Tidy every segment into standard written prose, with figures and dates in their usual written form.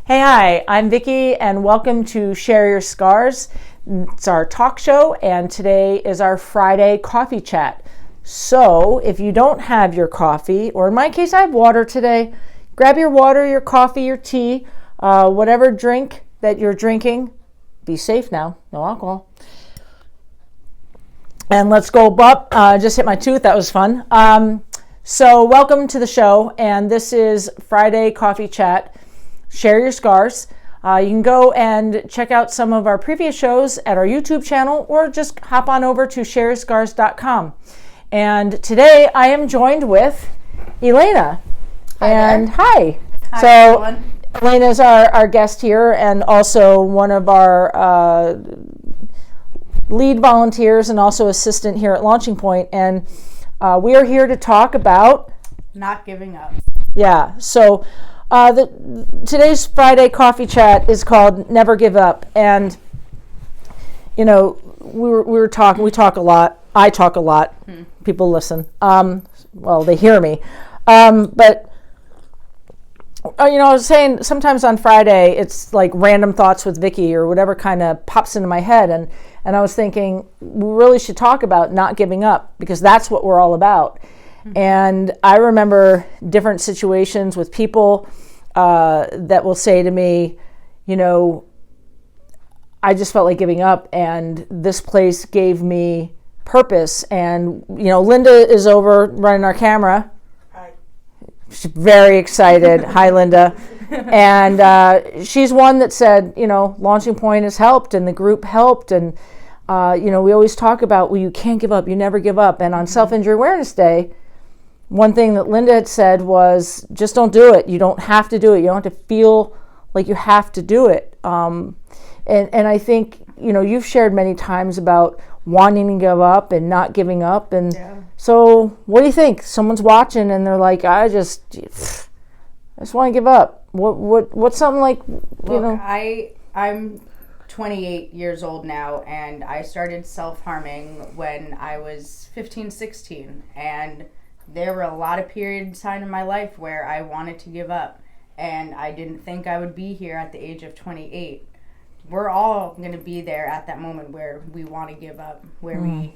Hey, hi, I'm Vicki, and welcome to Share Your Scars. It's our talk show, and today is our Friday coffee chat. So, if you don't have your coffee, or in my case, I have water today, grab your water, your coffee, your tea, whatever drink that you're drinking. Be safe now, no alcohol. And let's go up. Just hit my tooth, that was fun. So, welcome to the show, and this is Friday Coffee Chat. Share Your Scars. You can go and check out some of our previous shows at our YouTube channel or just hop on over to shareyourscars.com. And today I am joined with Elaina. Hi and there. Hi. Hi, So everyone. Elaina is our guest here and also one of our lead volunteers and also assistant here at Launching Point. And we are here to talk about Not giving up. Yeah, so today's Friday coffee chat is called Never Give Up. And, you know, we talk a lot. I talk a lot. People listen. Well, they hear me. But, you know, I was saying sometimes on Friday it's like random thoughts with Vicki or whatever kind of pops into my head. And I was thinking we really should talk about not giving up because that's what we're all about. And I remember different situations with people that will say to me, you know, I just felt like giving up and this place gave me purpose. And, you know, Linda is over running our camera. Hi. She's very excited. Hi, Linda. And she's one that said, you know, Launching Point has helped and the group helped. And, you know, we always talk about, well, you can't give up. You never give up. And on Self-Injury Awareness Day, one thing that Linda had said was, just don't do it. You don't have to do it. You don't have to feel like you have to do it. And I think, you know, you've shared many times about wanting to give up and not giving up. And so what do you think? Someone's watching and they're like, I just want to give up. What's something like, you know? I'm 28 years old now, and I started self-harming when I was 15, 16. And there were a lot of periods in my life where I wanted to give up, and I didn't think I would be here at the age of 28. We're all going to be there at that moment where we want to give up, where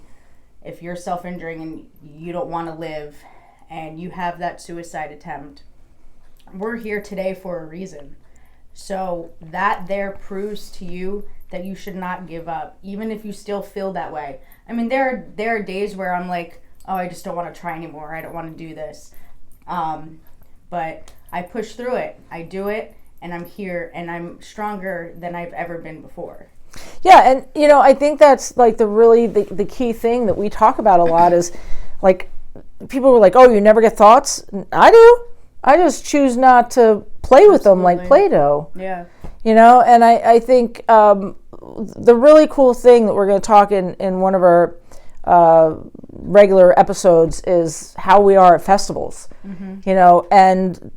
if you're self-injuring and you don't want to live and you have that suicide attempt, we're here today for a reason. So that there proves to you that you should not give up, even if you still feel that way. I mean, there are days where I'm like, oh, I just don't want to try anymore. I don't want to do this. But I push through it. I do it, and I'm here, and I'm stronger than I've ever been before. Yeah, and, you know, I think that's like the key thing that we talk about a lot is, like, people were like, oh, you never get thoughts? I do. I just choose not to play with them like Play-Doh. Yeah. You know, and I think the really cool thing that we're going to talk in one of our regular episodes is how we are at festivals, you know, and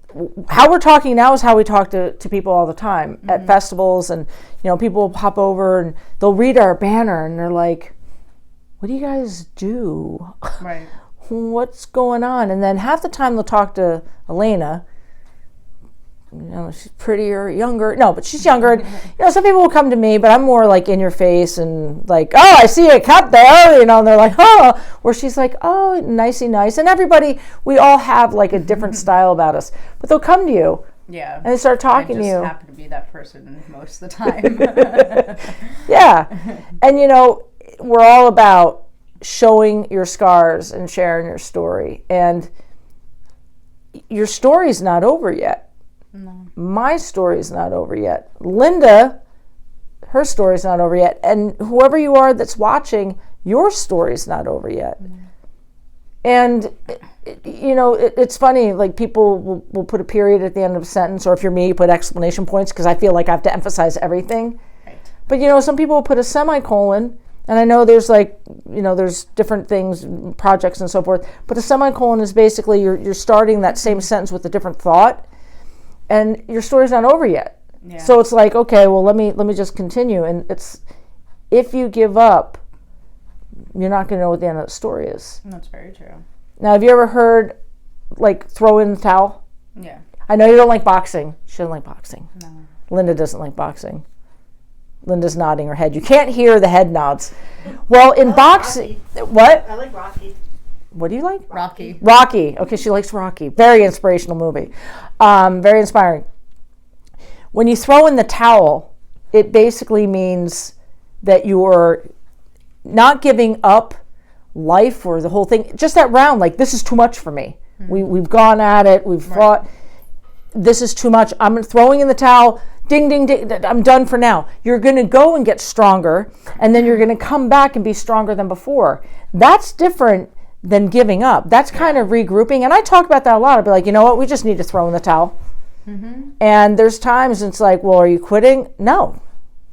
how we're talking now is how we talk to people all the time at festivals. And, you know, people will pop over and they'll read our banner and they're like, what do you guys do? Right. What's going on? And then half the time they'll talk to Elaina. You know, she's prettier, younger. No, but she's younger. And, you know, some people will come to me, but I'm more like in your face and like, oh, I see a cut there, you know, and they're like, oh, where she's like, oh, nicey nice. And everybody, we all have like a different style about us, but they'll come to you. Yeah. And they start talking to you. I just happen to be that person most of the time. Yeah. And, you know, we're all about showing your scars and sharing your story. And your story's not over yet. No. My story's not over yet. Linda, her story's not over yet. And whoever you are that's watching, your story's not over yet. And, you know, it's funny, like people will put a period at the end of a sentence, or if you're me, you put exclamation points because I feel like I have to emphasize everything. Right. But, you know, some people will put a semicolon, and I know there's like, you know, there's different things, projects and so forth, but a semicolon is basically you're starting that same sentence with a different thought. And your story's not over yet. Yeah. So it's like, okay, well, let me just continue. And it's, if you give up, you're not going to know what the end of the story is. That's very true. Now, have you ever heard, like, throw in the towel? Yeah. I know you don't like boxing. She doesn't like boxing. No. Linda doesn't like boxing. Linda's nodding her head. You can't hear the head nods. Well, in boxing, what? I like Rocky. What do you like? Rocky. Rocky. Okay, she likes Rocky. Very inspirational movie. Very inspiring. When you throw in the towel, it basically means that you're not giving up life or the whole thing. Just that round, like, this is too much for me. We've gone at it. We've fought. This is too much. I'm throwing in the towel. Ding, ding, ding. I'm done for now. You're going to go and get stronger, and then you're going to come back and be stronger than before. That's different than giving up. That's kind of regrouping. And I talk about that a lot. I'll be like, you know what? We just need to throw in the towel. And there's times it's like, well, are you quitting? No,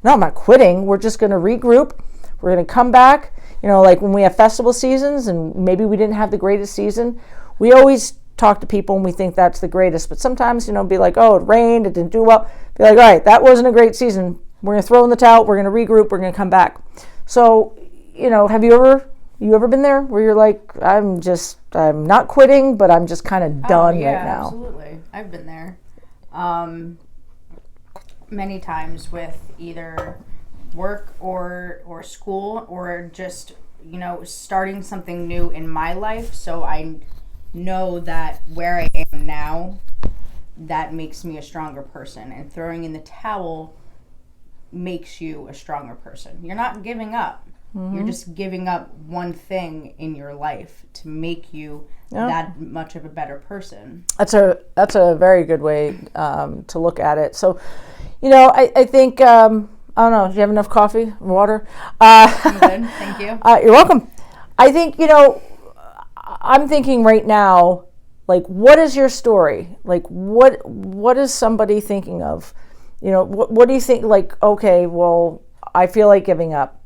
I'm not quitting. We're just going to regroup. We're going to come back. You know, like when we have festival seasons and maybe we didn't have the greatest season, we always talk to people and we think that's the greatest. But sometimes, you know, be like, oh, it rained, it didn't do well. Be like, all right, that wasn't a great season. We're going to throw in the towel. We're going to regroup. We're going to come back. So, you know, have you ever been there where you're like, I'm not quitting, but I'm just kind of done right now? Absolutely. I've been there. Many times with either work or school or just, you know, starting something new in my life. So I know that where I am now, that makes me a stronger person. And throwing in the towel makes you a stronger person. You're not giving up. You're just giving up one thing in your life to make you that much of a better person. That's a very good way to look at it. So, you know, I think, I don't know, do you have enough coffee, water? I'm good, thank you. You're welcome. I think, you know, I'm thinking right now, like, what is your story? Like, what is somebody thinking of? You know, what do you think, like, okay, well, I feel like giving up.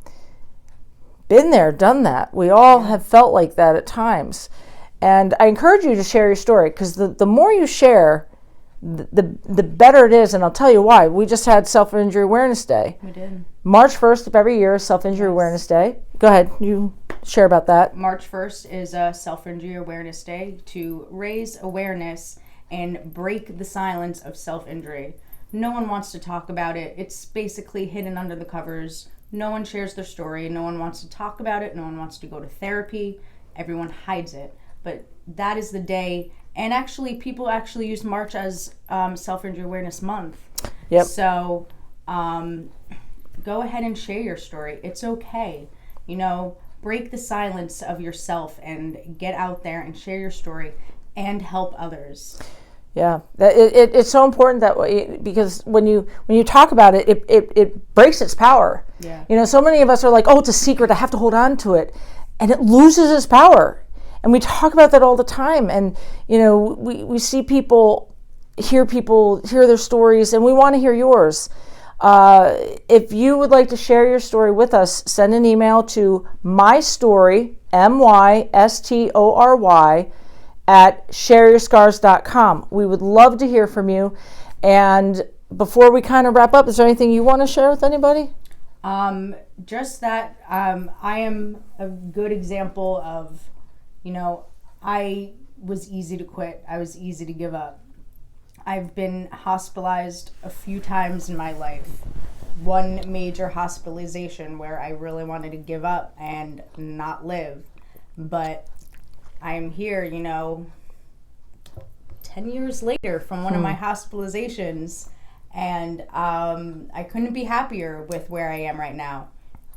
Been there, done that. We all have felt like that at times. And I encourage you to share your story, because the more you share, the better it is. And I'll tell you why. We just had Self-Injury Awareness Day. We did. March 1st of every year is Self-Injury Awareness Day. Go ahead. You share about that. March 1st is a Self-Injury Awareness Day to raise awareness and break the silence of self-injury. No one wants to talk about it. It's basically hidden under the covers. No one shares their story. No one wants to talk about it. No one wants to go to therapy. Everyone hides it. But that is the day. And actually, people actually use March as Self-Injury Awareness Month. Yep. So go ahead and share your story. It's okay. You know, break the silence of yourself and get out there and share your story and help others. Yeah, it's so important that way, because when you talk about it, it breaks its power. Yeah. You know, so many of us are like, oh, it's a secret, I have to hold on to it, and it loses its power. And we talk about that all the time. And you know, we see people hear their stories, and we want to hear yours. If you would like to share your story with us, send an email to mystory, MYSTORY, at shareyourscars.com. We would love to hear from you. And before we kind of wrap up, is there anything you want to share with anybody? Just that I am a good example of, you know, I was easy to quit. I was easy to give up. I've been hospitalized a few times in my life. One major hospitalization where I really wanted to give up and not live. But I'm here, you know, 10 years later from one of my hospitalizations, and I couldn't be happier with where I am right now.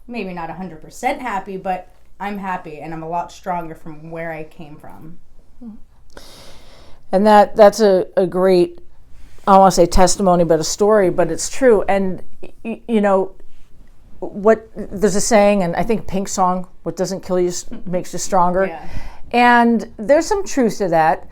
Maybe not 100% happy, but I'm happy, and I'm a lot stronger from where I came from. And that's a great, I don't want to say testimony, but a story, but it's true. And, you know, there's a saying, and I think Pink song, what doesn't kill you makes you stronger. Yeah. And there's some truth to that.